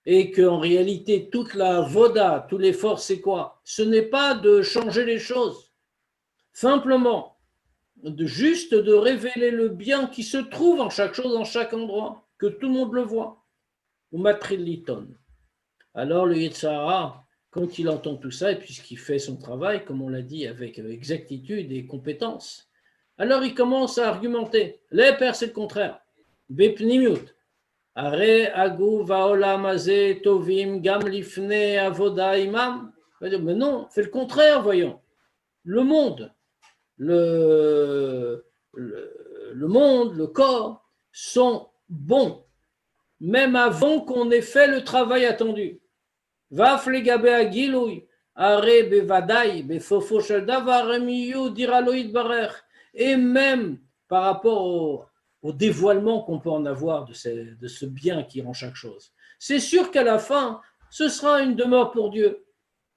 Et qu'en réalité, toute la voda, tout l'effort, c'est quoi? Ce n'est pas de changer les choses, simplement juste de révéler le bien qui se trouve en chaque chose, en chaque endroit, que tout le monde le voit. Ou matriliton. Alors le Yetzer Hara, quand il entend tout ça, et puisqu'il fait son travail, comme on l'a dit, avec exactitude et compétence, alors il commence à argumenter. Les pères, c'est le contraire. Bepnimiut. Are agu vaolam hazeh tovim gam lifne avoda imam. Mais non, c'est le contraire, voyons. Le monde, le monde, le corps, sont bons, même avant qu'on ait fait le travail attendu. Vaf legabe agiloui, are bevadai, befofo shel davar emiyu diraloid barer. Et même par rapport au dévoilement qu'on peut en avoir de ce bien qui rend chaque chose. C'est sûr qu'à la fin, ce sera une demeure pour Dieu.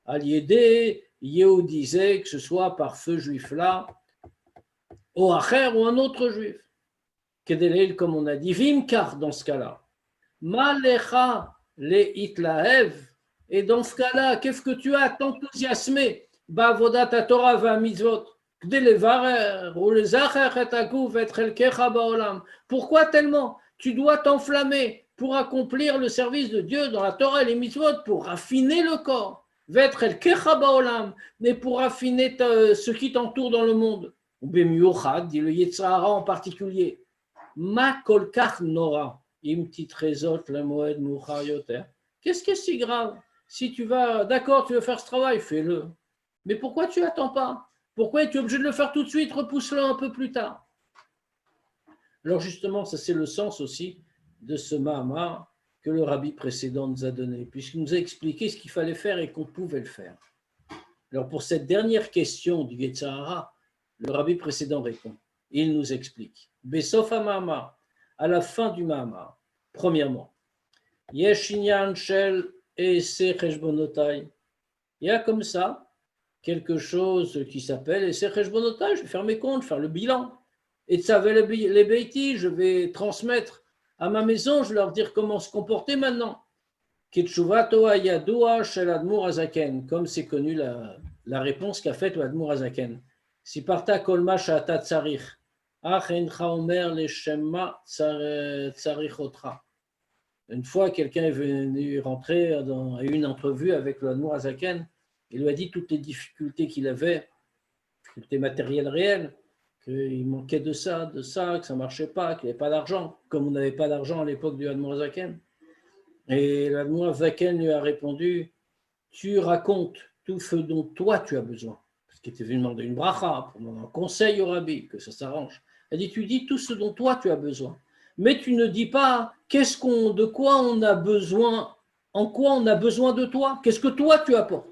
Al-Yédé, Yehud disait que ce soit par feu juif là, ou Acher ou un autre juif. Kedelel, comme on a dit, Vimkar dans ce cas-là. Malecha le Itlaev. Et dans ce cas-là, qu'est-ce que tu as t'enthousiasmer Bavodat Torah va mitzvot. Pourquoi tellement? Tu dois t'enflammer pour accomplir le service de Dieu dans la Torah et les mitzvot, pour raffiner le corps, mais pour raffiner ce qui t'entoure dans le monde. Dit le Yetzirah en particulier. Ma kolkach nora, im titrezot le moed muchar yoter. Qu'est-ce qui est si grave? Si tu vas, d'accord, tu veux faire ce travail, fais-le. Mais pourquoi tu n'attends pas? Pourquoi es-tu obligé de le faire tout de suite? Repousse-le un peu plus tard. Alors justement, ça c'est le sens aussi de ce Mahamar que le rabbi précédent nous a donné, puisqu'il nous a expliqué ce qu'il fallait faire et qu'on pouvait le faire. Alors pour cette dernière question du Yetzirah, le rabbi précédent répond. Il nous explique. Besof Mahamar, à la fin du Mahamar, premièrement, Yesh inyan shel ese cheshbonotai. Il y a comme ça quelque chose qui s'appelle ese cheshbonotai, je vais faire mes comptes, faire le bilan. Et tzavel les beiti, je vais transmettre à ma maison, je vais leur dire comment se comporter maintenant. Ketshuvato ayadua shel admur azaken, comme c'est connu la réponse qu'a faite l'admur azaken. Si parta kolma shata tsarich, ach encha omer leshema tsarichotra. Une fois, quelqu'un est venu rentrer à une entrevue avec l'admur azaken, il lui a dit toutes les difficultés qu'il avait, difficultés matérielles réelles, qu'il manquait de ça, que ça ne marchait pas, qu'il n'y avait pas d'argent, comme on n'avait pas d'argent à l'époque du Admor Zaken. Et l'Admor Zaken lui a répondu, tu racontes tout ce dont toi tu as besoin. Parce qu'il était venu demander une bracha, pour demander un conseil au rabbi, que ça s'arrange. Il a dit, tu dis tout ce dont toi tu as besoin. Mais tu ne dis pas de quoi on a besoin, en quoi on a besoin de toi, qu'est-ce que toi tu apportes.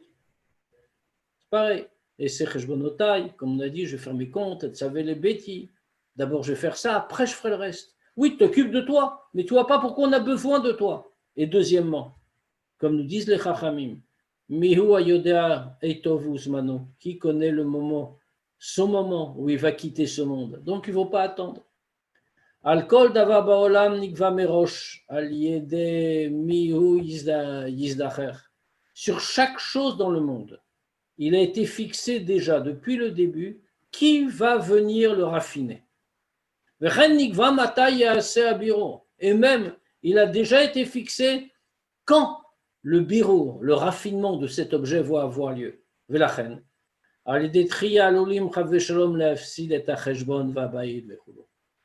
C'est pareil. Et c'est cheshbonotai, comme on a dit, je vais faire mes comptes, et savez les bêtis. D'abord, je vais faire ça, après, je ferai le reste. Oui, tu t'occupes de toi, mais tu vois pas pourquoi on a besoin de toi. Et deuxièmement, comme nous disent les chachamim, mihu ayodea eitovu zmano, qui connaît le moment, son moment où il va quitter ce monde. Donc, il ne faut pas attendre. Al kol davar baolam nikva merosh, al yede mihu yizdacher. Sur chaque chose dans le monde, il a été fixé déjà depuis le début qui va venir le raffiner. Et même, il a déjà été fixé quand le bureau, le raffinement de cet objet va avoir lieu.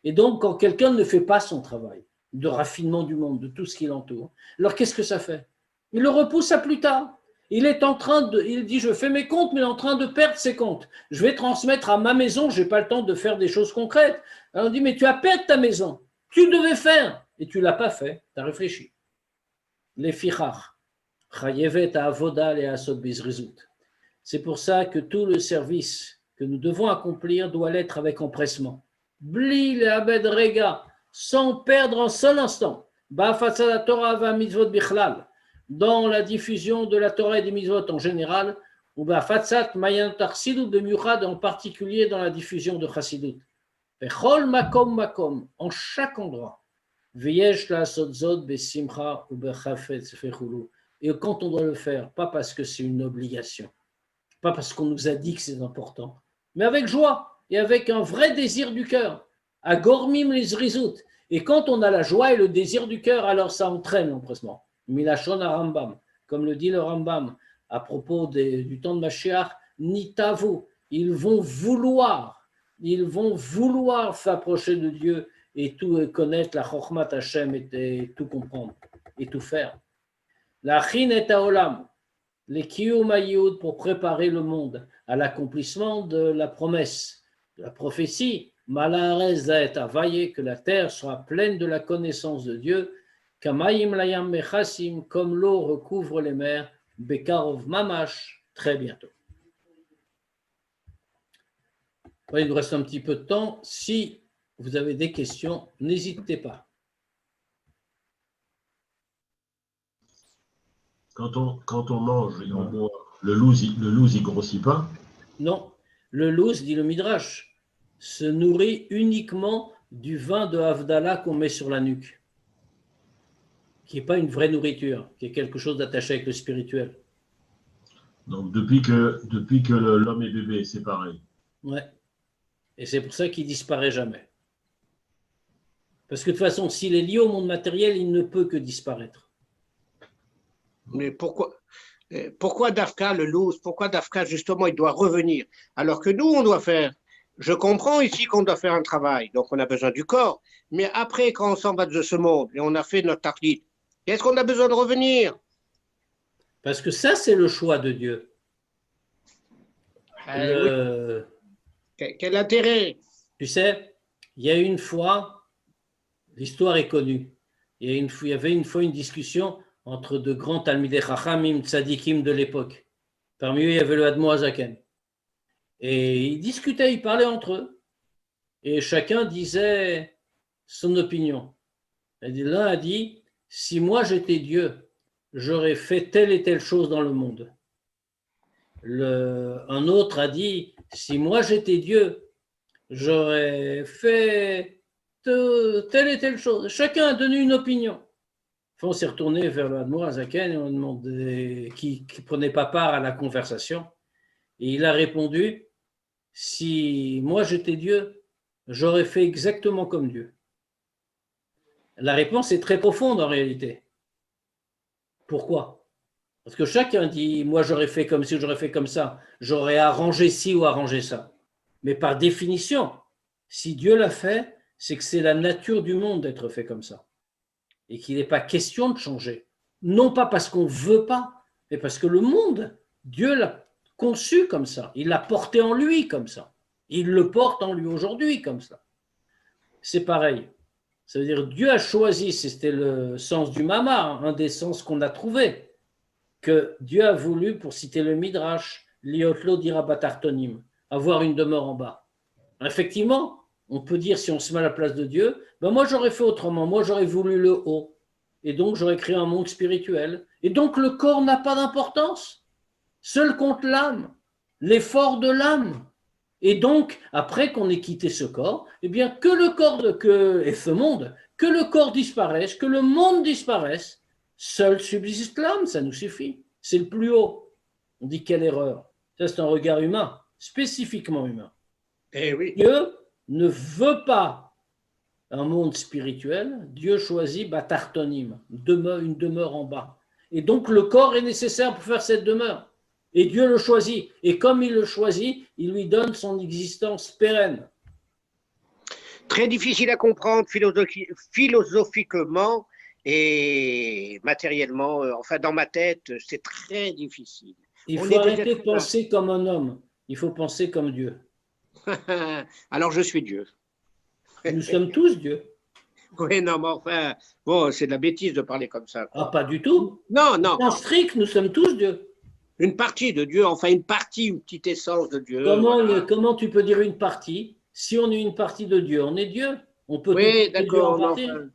Et donc, quand quelqu'un ne fait pas son travail de raffinement du monde, de tout ce qui l'entoure, alors qu'est-ce que ça fait? Il le repousse à plus tard. Il dit, je fais mes comptes, mais il est en train de perdre ses comptes. Je vais transmettre à ma maison, je n'ai pas le temps de faire des choses concrètes. Alors on dit, mais tu as perdu ta maison. Tu devais faire, et tu ne l'as pas fait. Tu as réfléchi. Les fichach, chayevet avoda et asod bizrizut. C'est pour ça que tout le service que nous devons accomplir doit l'être avec empressement. Bli le abed rega, sans perdre un seul instant. Ba'afatzat Torah va mitzvot bichlal. Dans la diffusion de la Torah et des mitzvot en général, ou Fatsat Mayan Tarsidut Bemiuchad, en particulier dans la diffusion de Chassidut. Bechol makom makom, en chaque endroit. Veyesh la sotzot besimcha ou bechafetz fechulu. Et quand on doit le faire, pas parce que c'est une obligation, pas parce qu'on nous a dit que c'est important, mais avec joie et avec un vrai désir du cœur. Agormim les zrizut. Et quand on a la joie et le désir du cœur, alors ça entraîne l'empressement. Milachon à Rambam, comme le dit le Rambam à propos du temps de Mashiach, Nitavu, ils vont vouloir s'approcher de Dieu et tout connaître la Chokhmat Hashem et tout comprendre et tout faire. La Chin et Haolam, les Kiyum Hayud pour préparer le monde à l'accomplissement de la promesse, de la prophétie, Malaharez Zaet Avaye, que la terre sera pleine de la connaissance de Dieu. Kamaim layam mechassim, comme l'eau recouvre les mers, Bekarov mamash, très bientôt. Il nous reste un petit peu de temps. Si vous avez des questions, n'hésitez pas. Quand on mange et on boit, le louz, il grossit pas. Non, le louz, dit le Midrash, se nourrit uniquement du vin de Havdalah qu'on met sur la nuque, qui n'est pas une vraie nourriture, qui est quelque chose d'attaché avec le spirituel. Donc depuis que l'homme est bébé, c'est pareil. Ouais. Et c'est pour ça qu'il disparaît jamais. Parce que de toute façon, s'il est lié au monde matériel, il ne peut que disparaître. Mais pourquoi Dafka, le loose, pourquoi Dafka, justement, il doit revenir? Alors que nous, on doit faire. Je comprends ici qu'on doit faire un travail, donc on a besoin du corps. Mais après, quand on s'en va de ce monde et on a fait notre taqlid, est-ce qu'on a besoin de revenir? Parce que ça, c'est le choix de Dieu. Oui. Quel intérêt? Tu sais, il y a une fois, l'histoire est connue, il y avait une fois une discussion entre de grands Talmidei Chachamim, tzadikim de l'époque. Parmi eux, il y avait le Admo Hazaken. Et ils discutaient, ils parlaient entre eux. Et chacun disait son opinion. L'un a dit, si moi j'étais Dieu, j'aurais fait telle et telle chose dans le monde. Un autre a dit, si moi j'étais Dieu, j'aurais fait telle et telle chose. Chacun a donné une opinion. Enfin, on s'est retourné vers le Admo Hazaken et on demandait qui ne prenait pas part à la conversation. Et il a répondu, si moi j'étais Dieu, j'aurais fait exactement comme Dieu. La réponse est très profonde en réalité. Pourquoi? Parce que chacun dit, moi j'aurais fait comme ci, j'aurais fait comme ça, j'aurais arrangé ci ou arrangé ça. Mais par définition, si Dieu l'a fait, c'est que c'est la nature du monde d'être fait comme ça. Et qu'il n'est pas question de changer. Non pas parce qu'on ne veut pas, mais parce que le monde, Dieu l'a conçu comme ça. Il l'a porté en lui comme ça. Il le porte en lui aujourd'hui comme ça. C'est pareil. Ça veut dire Dieu a choisi, c'était le sens du Mama, un des sens qu'on a trouvé, que Dieu a voulu, pour citer le Midrash, Liotlo dira batartonim, avoir une demeure en bas. Effectivement, on peut dire, si on se met à la place de Dieu, ben moi j'aurais fait autrement, moi j'aurais voulu le haut, et donc j'aurais créé un monde spirituel, et donc le corps n'a pas d'importance, seul compte l'âme, l'effort de l'âme. Et donc, après qu'on ait quitté ce corps, eh bien, que le corps et ce monde, que le corps disparaisse, que le monde disparaisse, seul subsiste l'âme, ça nous suffit. C'est le plus haut. On dit quelle erreur. Ça, c'est un regard humain, spécifiquement humain. Eh oui. Dieu ne veut pas un monde spirituel. Dieu choisit Batartonim, une demeure en bas. Et donc, le corps est nécessaire pour faire cette demeure. Et Dieu le choisit. Et comme il le choisit, il lui donne son existence pérenne. Très difficile à comprendre philosophiquement et matériellement. Enfin, dans ma tête, c'est très difficile. Il faut arrêter de penser comme un homme. Il faut penser comme Dieu. Alors, je suis Dieu. Nous sommes tous Dieu. Oui, non, mais enfin, bon, c'est de la bêtise de parler comme ça. Ah, pas du tout. Non, non. En strict, nous sommes tous Dieu. Une partie de Dieu, enfin une partie, une petite essence de Dieu. Comment tu peux dire une partie? Si on est une partie de Dieu, on est Dieu. On peut oui, d'accord. Enfin,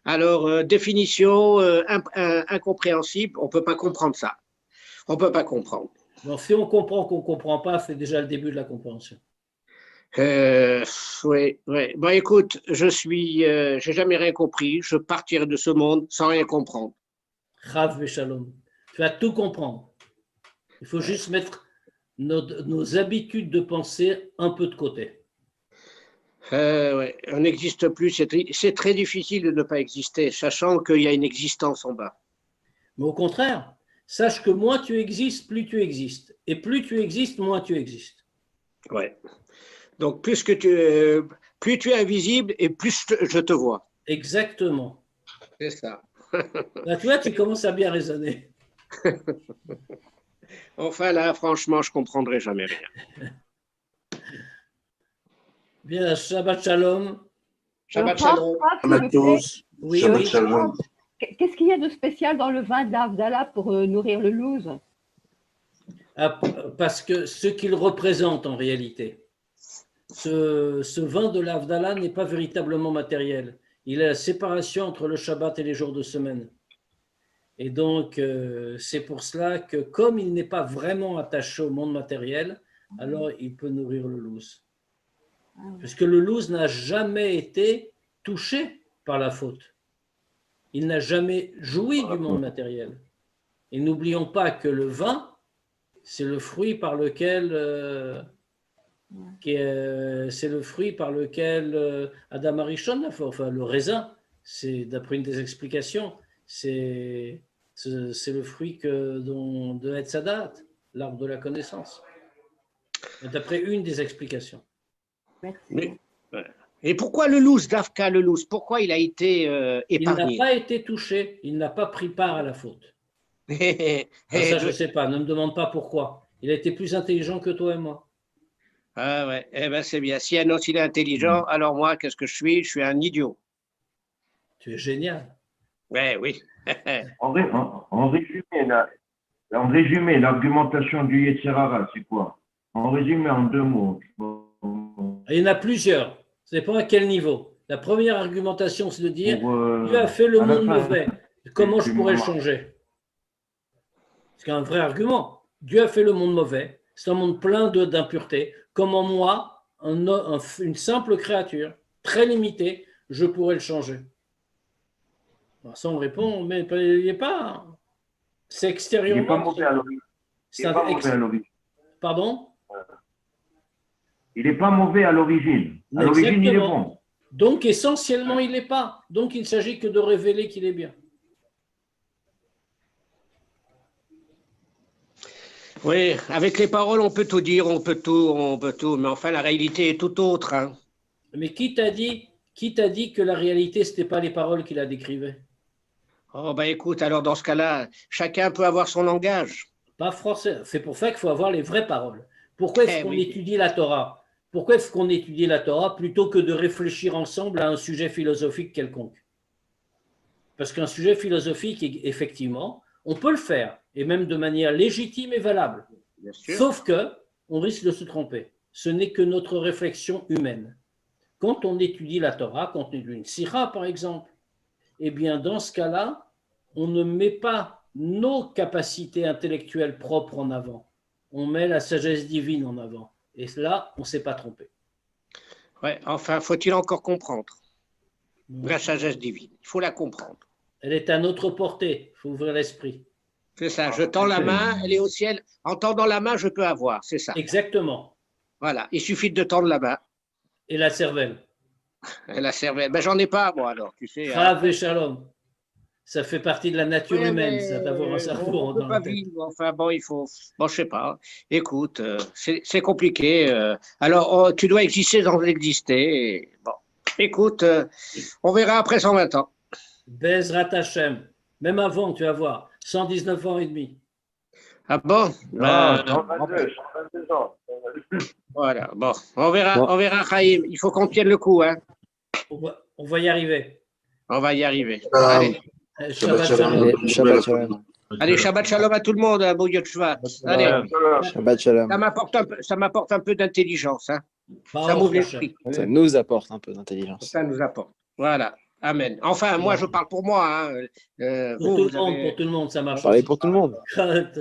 alors, définition incompréhensible, on ne peut pas comprendre ça. On ne peut pas comprendre. Bon, si on comprend qu'on ne comprend pas, c'est déjà le début de la compréhension. Oui, oui. Bon, écoute, j'ai jamais rien compris. Je partirai de ce monde sans rien comprendre. Chav Veshalom. Tu vas tout comprendre. Il faut juste mettre nos habitudes de pensée un peu de côté. Ouais. On n'existe plus. C'est très difficile de ne pas exister, sachant qu'il y a une existence en bas. Mais au contraire, sache que moins tu existes, plus tu existes. Et plus tu existes, moins tu existes. Ouais. Donc, plus tu es invisible et plus je te vois. Exactement. C'est ça. Là, tu vois, tu commences à bien raisonner. Enfin, là, franchement, je ne comprendrai jamais rien. Bien, Shabbat Shalom. Shabbat Shalom. À tous. Oui, Shabbat Shalom. Qu'est-ce qu'il y a de spécial dans le vin d'Avdallah pour nourrir le louz? Parce que ce qu'il représente en réalité, ce vin de l'Avdallah n'est pas véritablement matériel. Il est la séparation entre le Shabbat et les jours de semaine. Et donc, c'est pour cela que comme il n'est pas vraiment attaché au monde matériel, alors il peut nourrir le louz. Puisque le louz n'a jamais été touché par la faute. Il n'a jamais joui du monde matériel. Et n'oublions pas que le vin, c'est le fruit par lequel, Adam Arishon a fait, enfin le raisin, c'est d'après une des explications, c'est le fruit de Etz Hadat, l'arbre de la connaissance. D'après une des explications. Merci. Et pourquoi le louz, Dafka le louz, pourquoi il a été Il n'a épargné? pas été touché, il n'a pas pris part à la faute. Ça, je ne sais pas, ne me demande pas pourquoi. Il a été plus intelligent que toi et moi. Ah ouais, eh ben c'est bien. Si un autre il est intelligent, alors moi, qu'est-ce que je suis? Je suis un idiot. Tu es génial. Ouais, oui. En résumé, l'argumentation du Yetzirara, c'est quoi? En résumé, en 2 mots. Il y en a plusieurs. Ça dépend à quel niveau. La première argumentation, c'est de dire Dieu a fait le à la monde fin, mauvais. Comment je pourrais le changer? C'est un vrai argument. Dieu a fait le monde mauvais. C'est un monde plein d'impuretés. Comment moi, une simple créature, très limitée, je pourrais le changer? Alors, ça, on répond, mais il n'est pas. C'est Il n'est extérieurement. pas mauvais à l'origine. Il n'est pas mauvais à l'origine. Pardon? Il n'est pas mauvais à l'origine. À l'origine, il est Exactement. bon. Donc, essentiellement, il n'est pas. Donc, il ne s'agit que de révéler qu'il est bien. Oui, avec les paroles, on peut tout dire, on peut tout, mais enfin, la réalité est tout autre. Hein. Mais qui t'a dit que la réalité, ce n'était pas les paroles qu'il a décrivées? Oh, ben écoute, alors dans ce cas-là, chacun peut avoir son langage. Pas forcément. C'est pour ça qu'il faut avoir les vraies paroles. Pourquoi est-ce qu'on Oui. étudie la Torah? Pourquoi est-ce qu'on étudie la Torah plutôt que de réfléchir ensemble à un sujet philosophique quelconque? Parce qu'un sujet philosophique, effectivement, on peut le faire, et même de manière légitime et valable. Bien sûr. Sauf que on risque de se tromper. Ce n'est que notre réflexion humaine. Quand on étudie la Torah, quand on étudie une sira par exemple, eh bien dans ce cas-là, on ne met pas nos capacités intellectuelles propres en avant. On met la sagesse divine en avant. Et là, on ne s'est pas trompé. Ouais, enfin, faut-il encore comprendre la sagesse divine? Il faut la comprendre. Elle est à notre portée. Il faut ouvrir l'esprit. C'est ça, je tends la main, elle est au ciel. En tendant la main, je peux avoir, c'est ça. Exactement. Voilà, il suffit de tendre la main. Et la cervelle. La cervelle, ben j'en ai pas, moi, alors, tu sais. Chav et shalom. Ça fait partie de la nature Ouais, humaine, mais ça, d'avoir un cerveau on dans peut pas la tête. vivre. Enfin, bon, il faut. Bon, je sais pas. Écoute, c'est compliqué. Alors, oh, tu dois exister sans exister. Et, bon, écoute, on verra après 120 ans. Bezrat Hashem. Même avant, tu vas voir. 119 ans et demi. Ah bon? Non, 122 ans. Voilà, bon, on verra, Chaim. Il faut qu'on tienne le coup, hein. On va y arriver. On va y arriver. Allez, Allez. Shabbat shalom. allez, Shabbat Shalom. Allez, Shabbat Shalom à tout le monde, hein, Bouyot Shvat. Allez, Shabbat Shalom. ça m'apporte un peu d'intelligence, hein. Ça Baruch m'ouvre Hashem. l'esprit. Ça nous apporte un peu d'intelligence. Ça nous apporte. Voilà. Amen. Enfin, moi, je parle pour moi. Hein. Pour Vous tout avez- le monde, ça marche. Parlez pour tout le monde. aussi.